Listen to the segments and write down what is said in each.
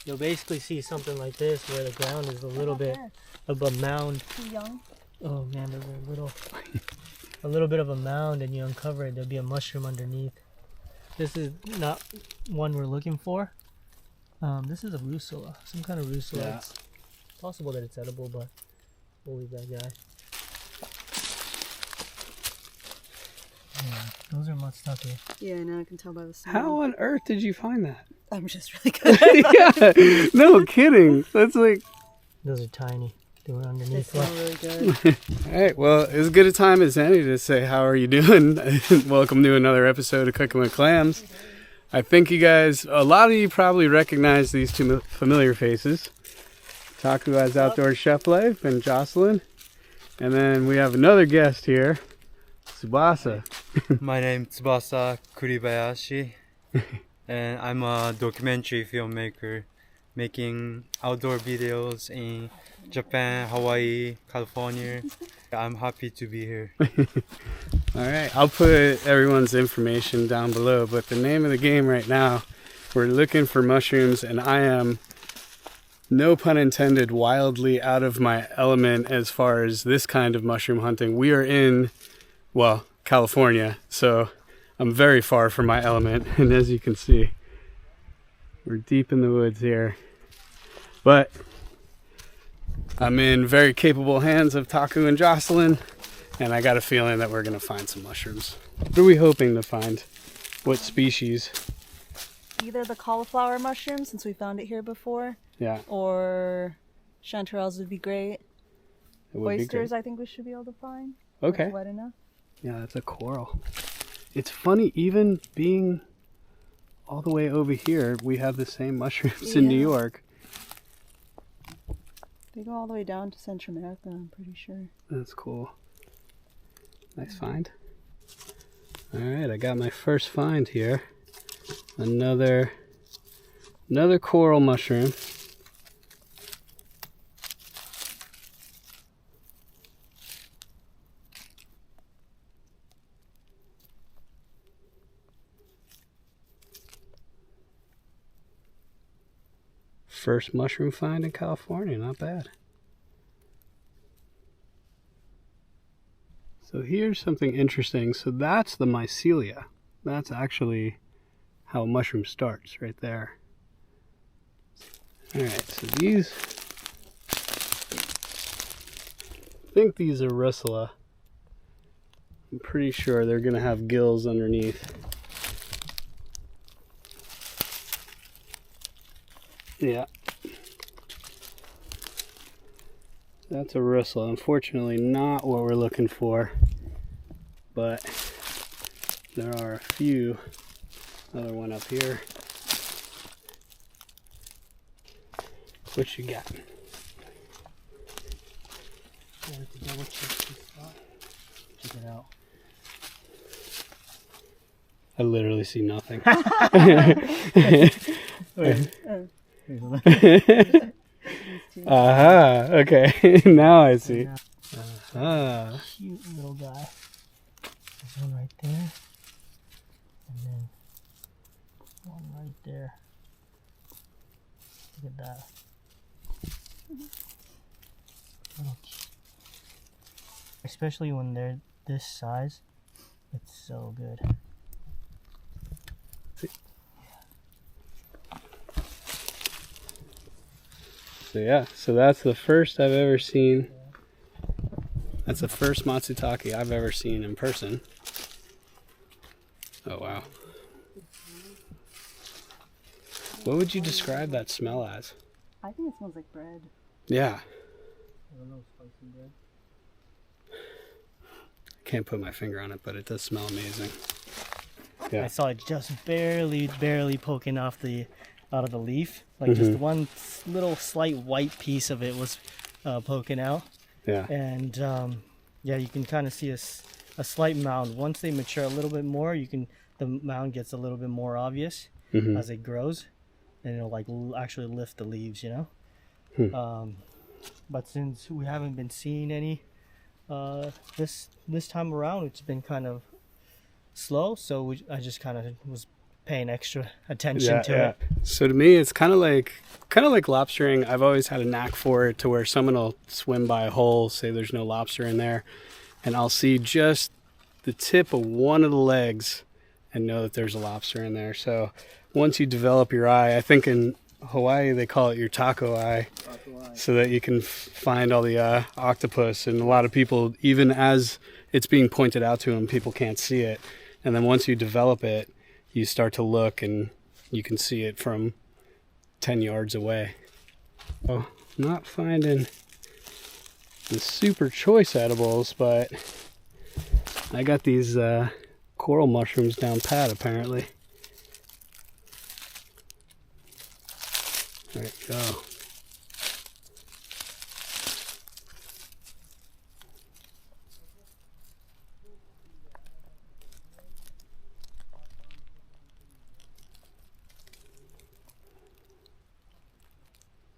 you'll basically see something like this where the ground is a little bit of a mound. Too young. Oh man, there's a little bit of a mound, and you uncover it, there'll be a mushroom underneath. This is not one we're looking for. This is a rusula, some kind of rusula. Yeah. It's possible that it's edible, but we'll leave that guy. Yeah, those are matsutake. Yeah, now I can tell by the smell. How on earth did you find that? I'm just really good. Yeah, no kidding. That's like... Those are tiny. They were They underneath. smell really good. All right, well, as good a time as any to say, how are you doing? Welcome to another episode of Cooking with Clams. I think you guys, a lot of you probably recognize these two familiar faces. Taku has Outdoor Chef Life and Jocylen. And then we have another guest here, Tsubasa. My name is Tsubasa Kuribayashi, and I'm a documentary filmmaker making outdoor videos in Japan, Hawaii, California. I'm happy to be here. All right, I'll put everyone's information down below, but the name of the game right now, we're looking for mushrooms, and I am, no pun intended, wildly out of my element as far as this kind of mushroom hunting. We are in, well, California, so I'm very far from my element, and as you can see, we're deep in the woods here. But I'm in very capable hands of Taku and Jocylen, and I got a feeling that we're going to find some mushrooms. What are we hoping to find? What species? Either the cauliflower mushroom, since we found it here before, Yeah, or chanterelles would be great. it would be great. Oysters, I think we should be able to find. Okay. That's wet enough. Yeah, that's a coral. It's funny, even being all the way over here, we have the same mushrooms in New Yeah. York. They go all the way down to Central America, I'm pretty sure. That's cool. Nice find. All right, I got my first find here. Another coral mushroom. First mushroom find in California, not bad. So here's something interesting. So that's the mycelia. That's actually how a mushroom starts, right there. Alright, so these, I think these are rusula. I'm pretty sure they're gonna have gills underneath. Yeah. That's a rusula. Unfortunately, not what we're looking for, but there are a few. Another one up here. What you got? Check it out. I literally see nothing. Aha, okay. Now I see. Aha. Cute little guy. There's one right there. And then one right there. Look at that. Little cute. Especially when they're this size. It's so good. So yeah, so that's the first I've ever seen. That's the first Matsutake I've ever seen in person. Oh wow. What would you describe that smell as? I think it smells like bread. Yeah. I don't know, spicy bread. I can't put my finger on it, but it does smell amazing. Yeah. I saw it just barely poking off out of the leaf. Like just one little slight white piece of it was poking out. Yeah. And yeah, you can kind of see a slight mound. Once they mature a little bit more, the mound gets a little bit more obvious as it grows, and it'll like actually lift the leaves, you know. But since we haven't been seeing any this time around, it's been kind of slow. So I just kind of was paying extra attention to it. So to me, it's kind of like lobstering. I've always had a knack for it, to where someone will swim by a hole, say there's no lobster in there, and I'll see just the tip of one of the legs and know that there's a lobster in there. So once you develop your eye, I think in Hawaii they call it your taco eye, so that you can find all the octopus. And a lot of people, even as it's being pointed out to them, people can't see it. And then once you develop it, you start to look and you can see it from 10 yards away. Oh, not finding the super choice edibles, but I got these coral mushrooms down pat apparently. There you go.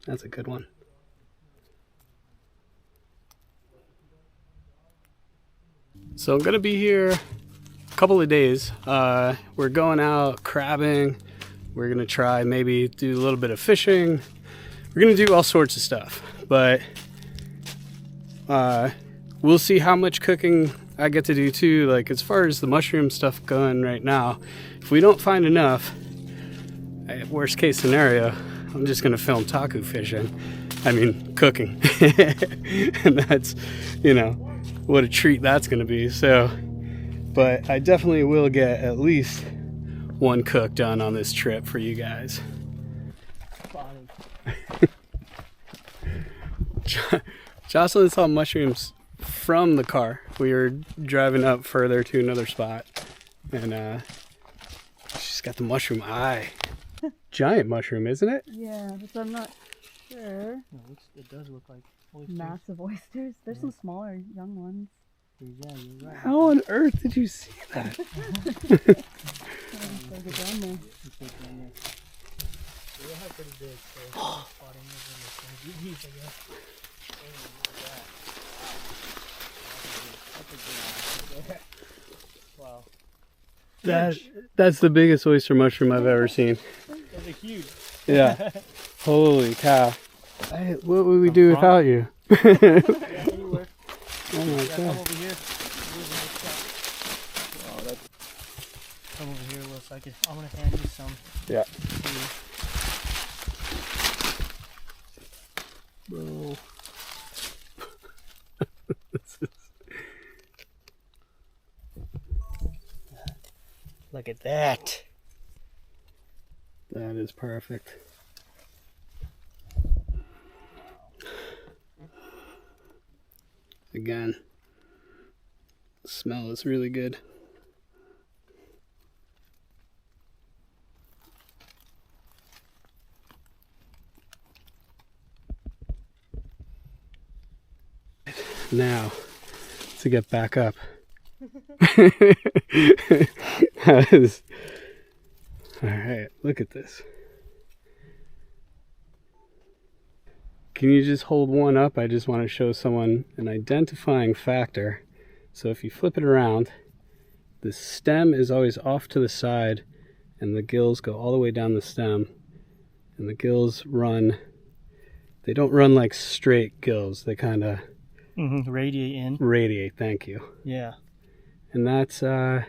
That's a good one. So I'm gonna be here a couple of days. We're going out crabbing. We're gonna try maybe do a little bit of fishing. We're gonna do all sorts of stuff, but we'll see how much cooking I get to do too. Like as far as the mushroom stuff going right now, if we don't find enough, worst case scenario, I'm just gonna film taku fishing. I mean, cooking. And that's, you know, what a treat that's gonna be. So, but I definitely will get at least one cook done on this trip for you guys. Jocylen saw mushrooms from the car. We were driving up further to another spot, and she's got the mushroom eye. Giant mushroom, isn't it? Yeah, but I'm not sure. It does look like oysters. Massive oysters. There's some smaller, young ones. Yeah, you're right. How on earth did you see that? Wow. That's the biggest oyster mushroom I've ever seen. Those are huge. Yeah. Holy cow. What would we do without you? Oh my Come god. over here. Come over here, Will, so I'm gonna hand you some. Yeah. Bro. Look at that. That is perfect. Again, the smell is really good. Now, to get back up. Alright, look at this. Can you just hold one up? I just want to show someone an identifying factor. So if you flip it around, the stem is always off to the side and the gills go all the way down the stem. And the gills run, they don't run like straight gills, they kind of radiate in. Radiate, thank you. Yeah. And that's, I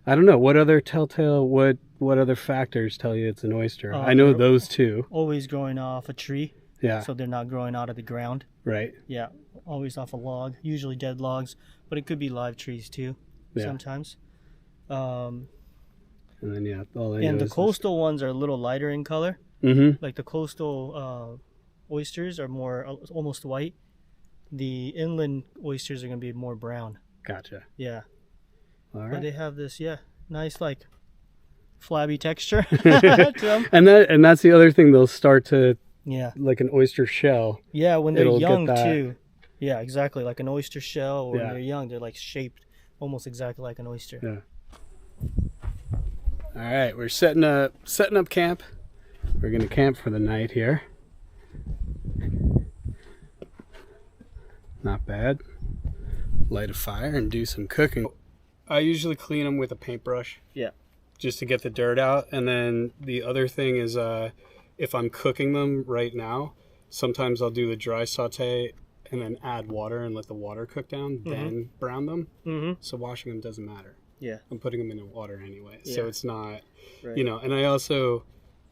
don't know, what other telltale, what other factors tell you it's an oyster? I know those two. Always growing off a tree. Yeah. So they're not growing out of the ground. Right. Yeah. Always off a log, usually dead logs, but it could be live trees too, sometimes. And then, yeah, all I and know the coastal ones are a little lighter in color. Mm-hmm. Like the coastal oysters are more almost white. The inland oysters are going to be more brown. Gotcha. Yeah. All right. But they have this, nice like flabby texture to them. And that's the other thing, they'll start to, Yeah. like an oyster shell. Yeah, when they're It'll young get that. too. Yeah, exactly. Like an oyster shell, or when Yeah. they're young, they're like shaped almost exactly like an oyster. Yeah. All right, we're setting up camp. We're gonna camp for the night here. Not bad. Light a fire and do some cooking. I usually clean them with a paintbrush. Yeah. just to get the dirt out. And then the other thing is if I'm cooking them right now, sometimes I'll do the dry saute and then add water and let the water cook down, then brown them. So washing them doesn't matter. Yeah. I'm putting them in the water anyway. Yeah. So it's not, Right. you know, and I also,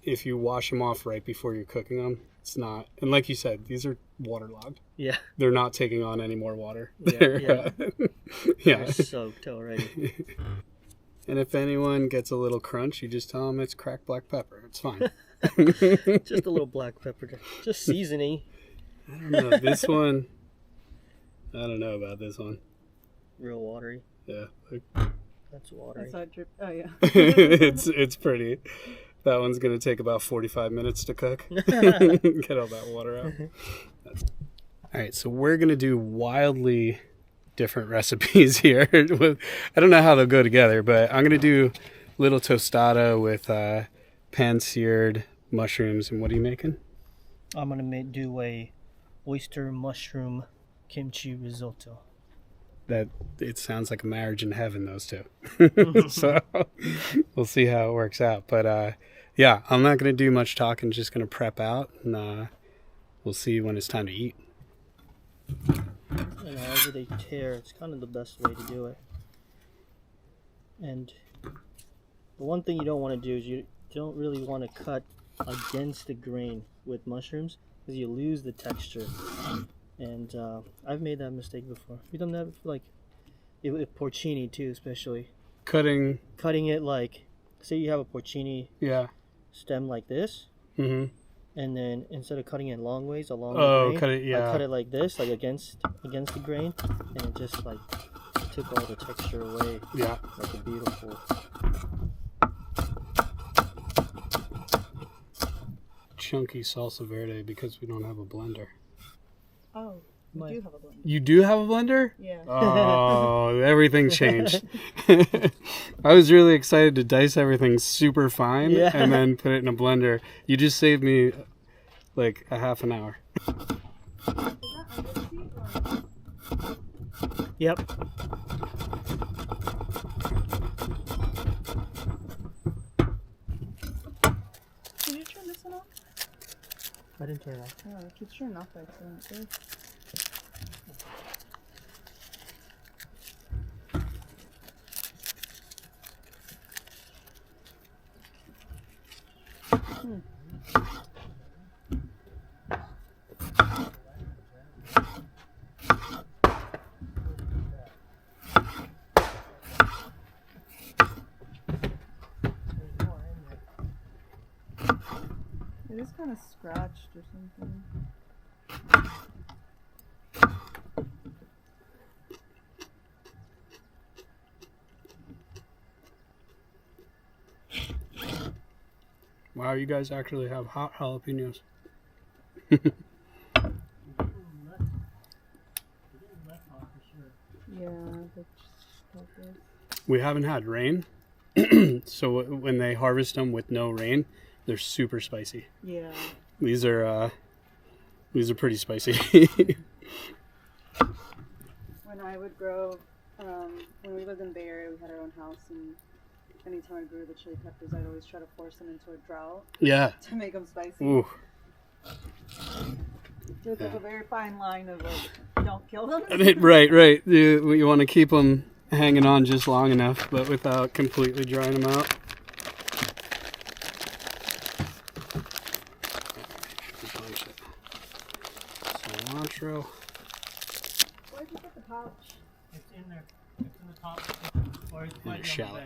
if you wash them off right before you're cooking them, it's not, and like you said, these are waterlogged. Yeah. They're not taking on any more water. Yeah, They're, yeah. yeah. They're soaked already. And if anyone gets a little crunch, you just tell them it's cracked black pepper. It's fine. Just a little black pepper. Just seasoning. I don't know. This one, I don't know about this one. Real watery. Yeah. That's watery. That's how it drip. Oh yeah. It's pretty. That one's going to take about 45 minutes to cook. Get all that water out. All right, so we're going to do wildly different recipes here. I don't know how they'll go together, but I'm going to do little tostada with pan-seared mushrooms. And what are you making? I'm gonna do a oyster mushroom kimchi risotto. That it sounds like a marriage in heaven, those two. So we'll see how it works out. But yeah, I'm not going to do much talking, just going to prep out, and we'll see when it's time to eat. And however they tear, it's kind of the best way to do it. And the one thing you don't want to do is you don't really want to cut against the grain with mushrooms because you lose the texture. And I've made that mistake before. You done that before, like with porcini too, especially. Cutting It like, say you have a porcini stem like this, and then instead of cutting it long ways along the grain, I cut it like this, like against the grain, and it just like took all the texture away. Yeah. Like a beautiful. Chunky salsa verde because we don't have a blender. Oh, we do have a blender. You do have a blender? Yeah. Oh, everything changed. I was really excited to dice everything super fine and then put it in a blender. You just saved me like a half an hour. Yep. Did you turn this one off? I didn't turn it off. Oh, it keeps turning off by accident. It is kind of scratched or something. Wow, you guys actually have hot jalapenos. Yeah, that's like this. We haven't had rain, so when they harvest them with no rain, they're super spicy. Yeah. These are pretty spicy. When I would grow, when we lived in the Bay Area, we had our own house, and anytime I grew the chili peppers, I'd always try to force them into a drought Yeah. to make them spicy. Ooh. There's like a very fine line of like, don't kill them. Right. You want to keep them hanging on just long enough, but without completely drying them out. Cilantro. Where'd you put the pouch? It's in there. It's in the top. Or it's And a shallot.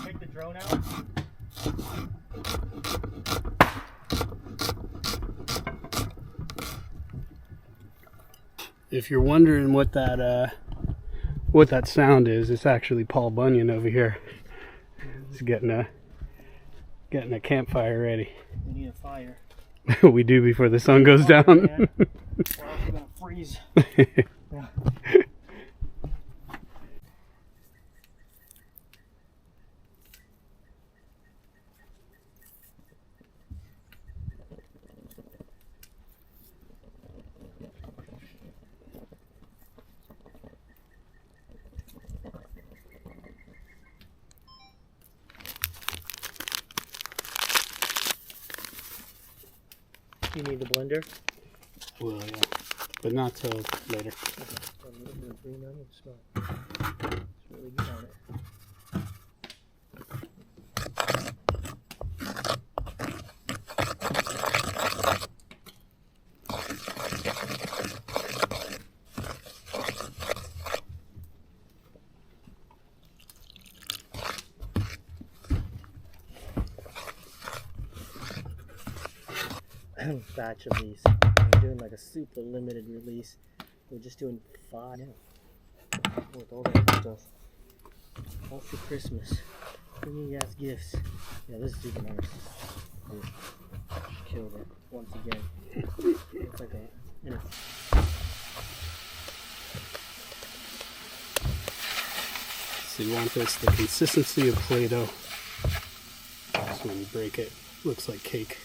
Take the drone out. If you're wondering what that sound is, it's actually Paul Bunyan over here. He's getting a campfire ready. We need a fire. We do before the sun goes down. Or else we're gonna freeze. Yeah. You need the blender? Well, yeah. But not till later. A little bit of green onion smell. It's really good on it. Batch of these. I'm doing like a super limited release. We're just doing 5 now. With all that stuff. All for Christmas. Bringing you guys gifts. Yeah, this is super nice. Yeah. Killed it once again. It's like a. So you want this the consistency of Play-Doh. So when you break it, it looks like cake.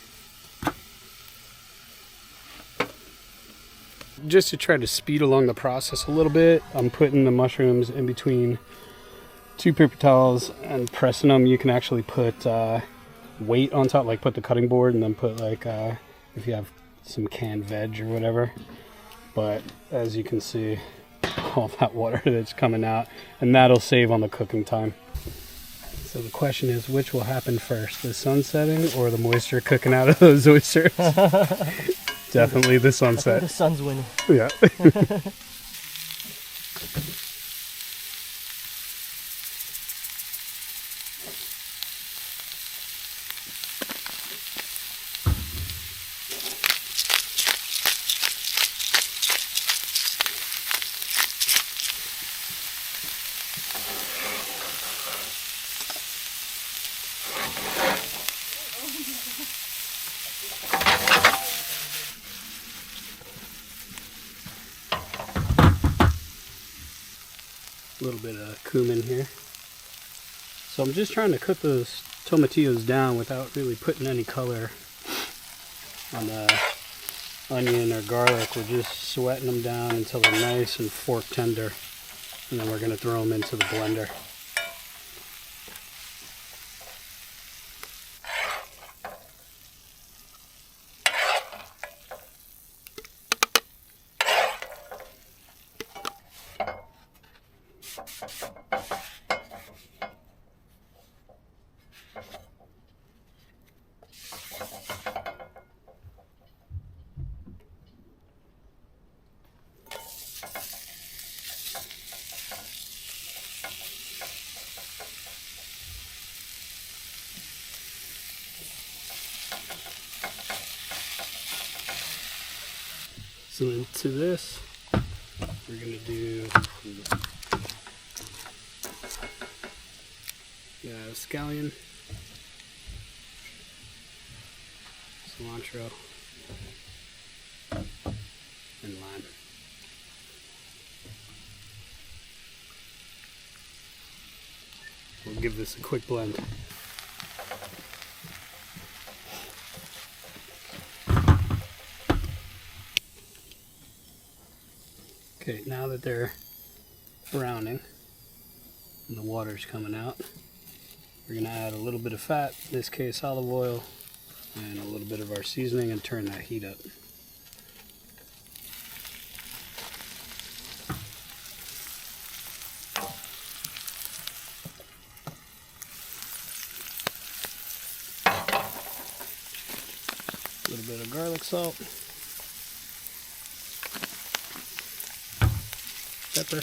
Just to try to speed along the process a little bit, I'm putting the mushrooms in between 2 paper towels and pressing them. You can actually put weight on top, like put the cutting board and then put like, if you have some canned veg or whatever. But as you can see, all that water that's coming out, and that'll save on the cooking time. So the question is, which will happen first, the sun setting or the moisture cooking out of those oysters? Definitely the sunset. The sun's winning. Yeah. A little bit of cumin here. So I'm just trying to cook those tomatillos down without really putting any color on the onion or garlic. We're just sweating them down until they're nice and fork tender, and then we're going to throw them into the blender. So into this, we're going to do scallion, cilantro, and lime. We'll give this a quick blend. Okay, now that they're browning and the water's coming out, we're going to add a little bit of fat, in this case olive oil, and a little bit of our seasoning and turn that heat up. A little bit of garlic salt. Pepper.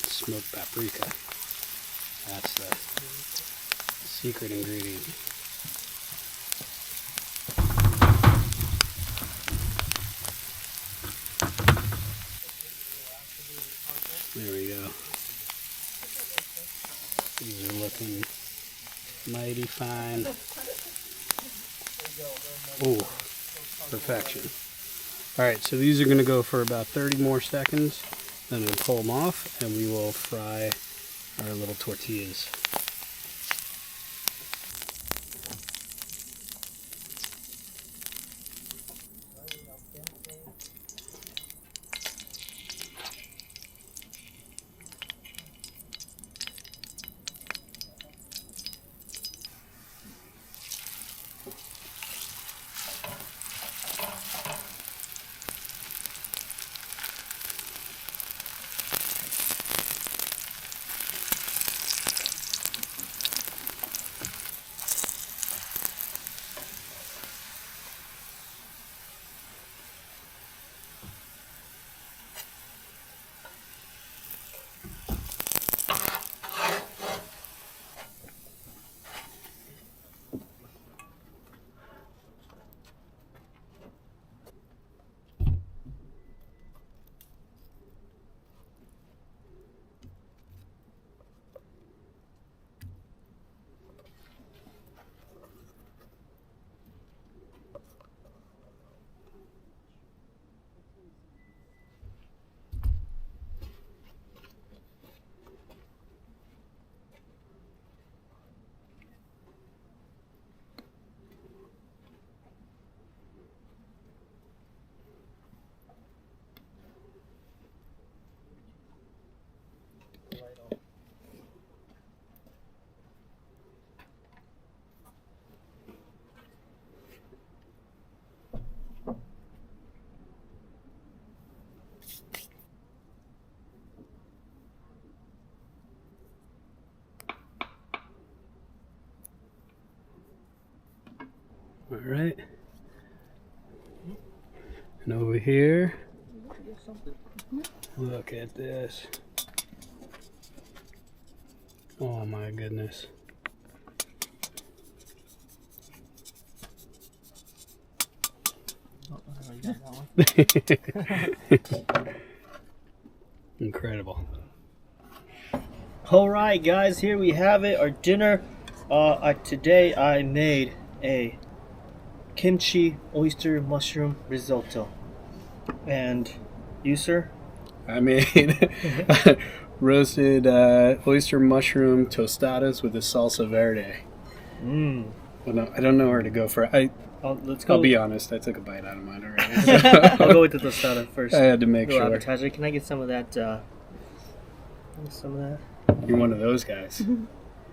Smoked paprika. That's the secret ingredient. There we go. These are looking mighty fine. Oh, perfection. Alright, so these are going to go for about 30 more seconds. Then we'll pull them off and we will fry our little tortillas. All right. And over here, look at this. Oh my goodness. Incredible. All right, guys, here we have it. Our dinner. Today I made a kimchi oyster mushroom risotto. And you, sir? I made roasted oyster mushroom tostadas with a salsa verde. Mmm. Well, no, I don't know where to go for it. Let's go. I'll be honest, I took a bite out of mine already. I'll go with the tostada first. I had to make Little sure. appetizer. Can I get some of that? Some of that You're one of those guys.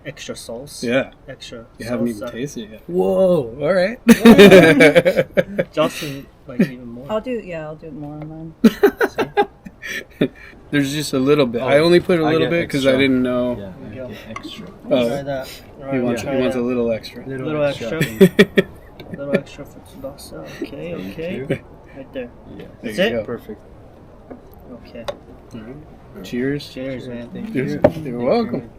extra sauce. Yeah. Extra. You haven't even salsa. tasted it yet. Whoa, all right. Jocelyn like even more. I'll do more on mine. There's just a little bit. Oh, I only put a I little get bit because I extra. didn't know. Yeah, There you go. I get extra. Oh. Try that. All right, He wants, try he wants a that. little extra. Little extra. Little extra for Tsubasa. Okay, okay. Right there. Yeah. That's There it? you go. Perfect. Okay. All right. Cheers. Cheers, man. Thank You're, you. you're welcome.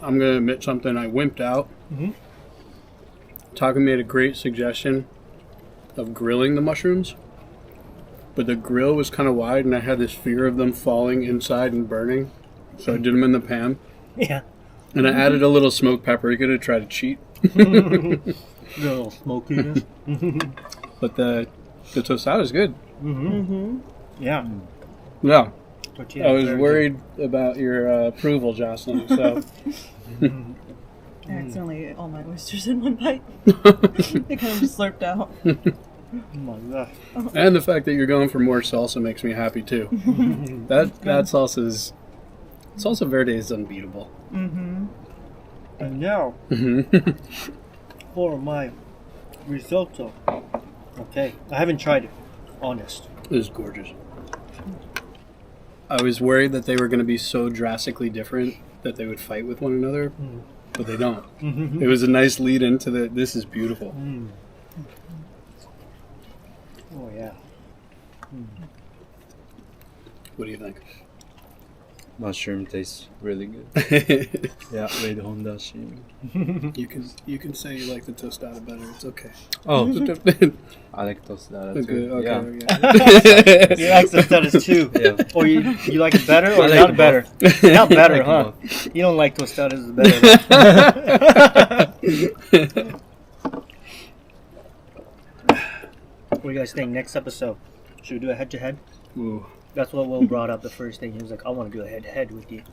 I'm going to admit something. I wimped out. Mhm. Taku made a great suggestion of grilling the mushrooms, but the grill was kind of wide and I had this fear of them falling inside and burning, so I did them in the pan. Yeah. And I added a little smoked paprika to try to cheat. Little smokiness. But the tostada is good. Mm-hmm. Yeah. Yeah. Tortilla I was very worried about your approval, Jocelyn. So I accidentally ate all my oysters in one bite. They kind of just slurped out. good. Oh my gosh. and the fact that you're going for more salsa makes me happy too. that salsa verde is unbeatable. Mm-hmm. And now for my risotto. Okay. I haven't tried it. Honest. It is gorgeous. I was worried that they were going to be so drastically different that they would fight with one another, but they don't. It was a nice lead into the. This is beautiful. Mm. Oh yeah. What do you think? Mushroom tastes really good. Yeah, with hondashi. You can say you like the tostada better. It's okay. Oh, Okay. I like tostada too. Okay. Yeah. You like tostadas too. Yeah. Or you like it better or I like not them better? Not better, I like huh? them You don't like tostadas better. What do you guys think? Next episode, should we do a head-to-head? Ooh. That's what Will brought up the first thing. He was like, "I want to do a head-to-head with you."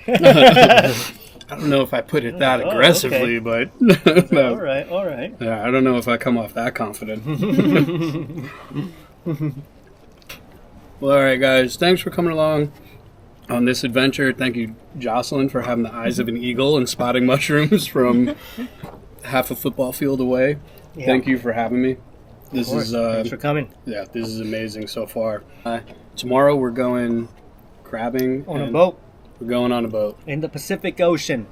I don't know if I put it that Oh, aggressively, okay. but All right, all right. yeah, I don't know if I come off that confident. Well, all right, guys. Thanks for coming along on this adventure. Thank you, Jocelyn, for having the eyes of an eagle and spotting mushrooms from half a football field away. Yeah. Thank you for having me. Of This course. is Thanks for coming yeah, this is amazing so far. Tomorrow we're going crabbing on a and boat We're going on a boat. in the Pacific Ocean.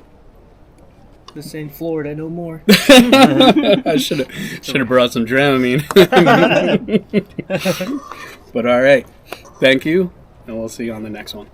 This ain't Florida no more. I should have brought some Dramamine. But all right, thank you, and we'll see you on the next one.